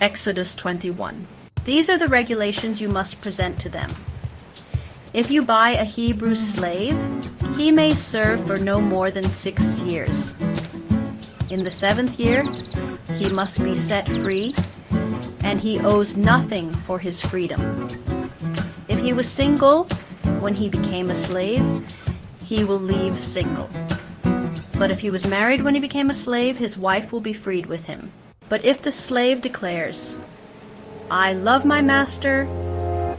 Exodus 21. These are the regulations you must present to them. If you buy a Hebrew slave, he may serve for no more than 6 years. In the 7th year, he must be set free, and he owes nothing for his freedom. If he was single when he became a slave, he will leave single. But if he was married when he became a slave, his wife will be freed with him. But if the slave declares, "I love my master,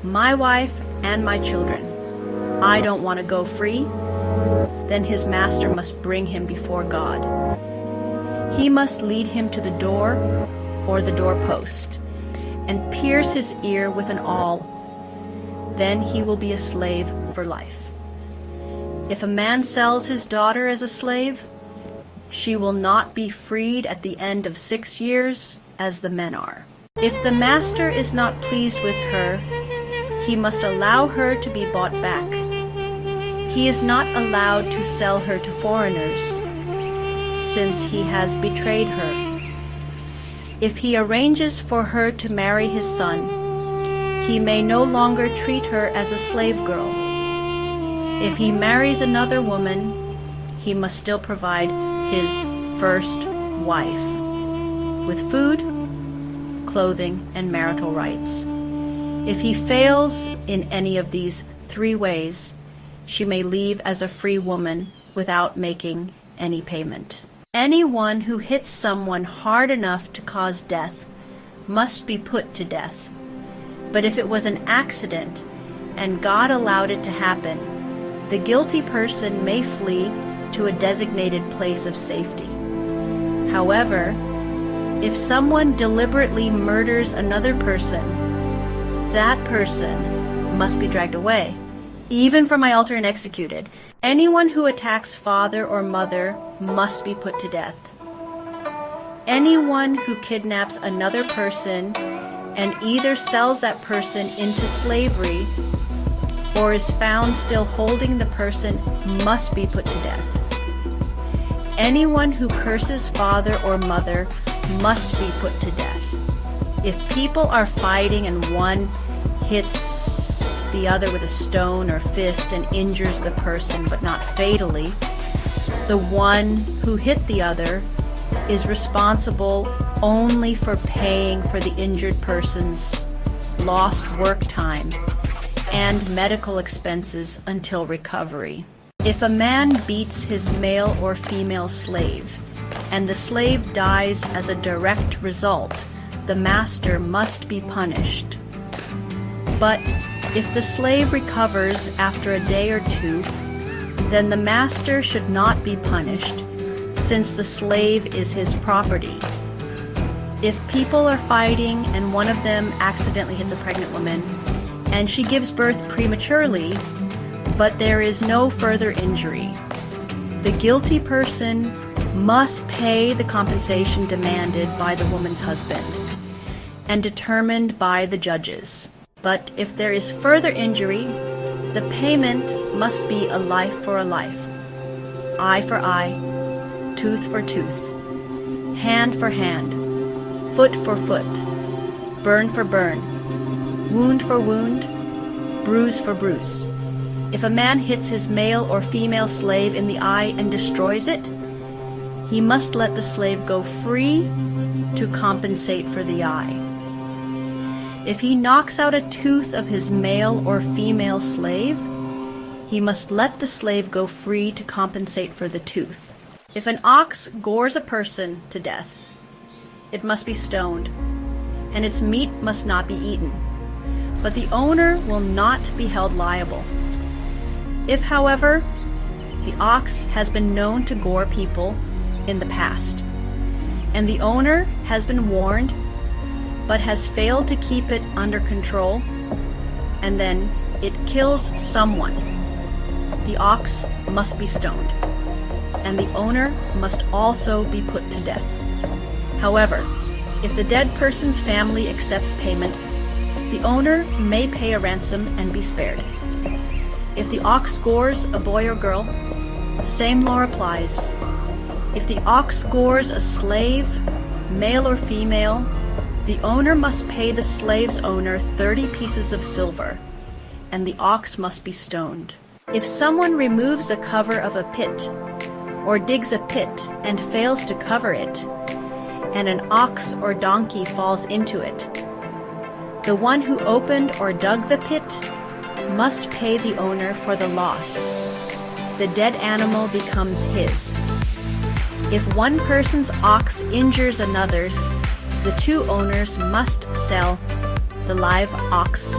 my wife, and my children. I don't want to go free," then his master must bring him before God. He must lead him to the door or the doorpost and pierce his ear with an awl. Then he will be a slave for life. If a man sells his daughter as a slave, she will not be freed at the end of 6 years as the men are. If the master is not pleased with her, he must allow her to be bought back. He is not allowed to sell her to foreigners, since he has betrayed her. If he arranges for her to marry his son, he may no longer treat her as a slave girl. If he marries another woman, he must still provide his first wife with food, clothing, and marital rights. If he fails in any of these 3 ways, she may leave as a free woman without making any payment. Anyone who hits someone hard enough to cause death must be put to death. But if it was an accident and God allowed it to happen, the guilty person may flee to a designated place of safety. However, if someone deliberately murders another person, that person must be dragged away, even from my altar and executed. Anyone who attacks father or mother must be put to death. Anyone who kidnaps another person and either sells that person into slavery or is found still holding the person must be put to death. Anyone who curses father or mother must be put to death. If people are fighting and one hits the other with a stone or fist and injures the person but not fatally, the one who hit the other is responsible only for paying for the injured person's lost work time and medical expenses until recovery. If a man beats his male or female slave, and the slave dies as a direct result, the master must be punished. But if the slave recovers after a day or 2, then the master should not be punished, since the slave is his property. If people are fighting and one of them accidentally hits a pregnant woman, and she gives birth prematurely, but there is no further injury, the guilty person must pay the compensation demanded by the woman's husband and determined by the judges. But if there is further injury, the payment must be a life for a life, eye for eye, tooth for tooth, hand for hand, foot for foot, burn for burn, wound for wound, bruise for bruise. If a man hits his male or female slave in the eye and destroys it, he must let the slave go free to compensate for the eye. If he knocks out a tooth of his male or female slave, he must let the slave go free to compensate for the tooth. If an ox gores a person to death, it must be stoned, and its meat must not be eaten, but the owner will not be held liable. If, however, the ox has been known to gore people in the past, and the owner has been warned but has failed to keep it under control, and then it kills someone, the ox must be stoned, and the owner must also be put to death. However, if the dead person's family accepts payment, the owner may pay a ransom and be spared. If the ox gores a boy or girl, the same law applies. If the ox gores a slave, male or female, the owner must pay the slave's owner 30 pieces of silver, and the ox must be stoned. If someone removes the cover of a pit, or digs a pit and fails to cover it, and an ox or donkey falls into it, the one who opened or dug the pit must pay the owner for the loss. The dead animal becomes his. If one person's ox injures another's, the two owners must sell the live ox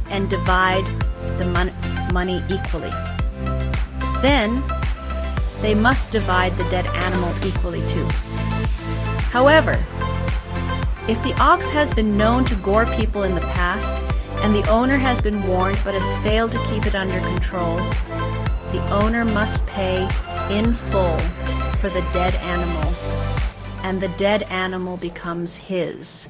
and divide the money equally. Then, they must divide the dead animal equally too. However, if the ox has been known to gore people in the past, and the owner has been warned but has failed to keep it under control, the owner must pay in full for the dead animal, and the dead animal becomes his.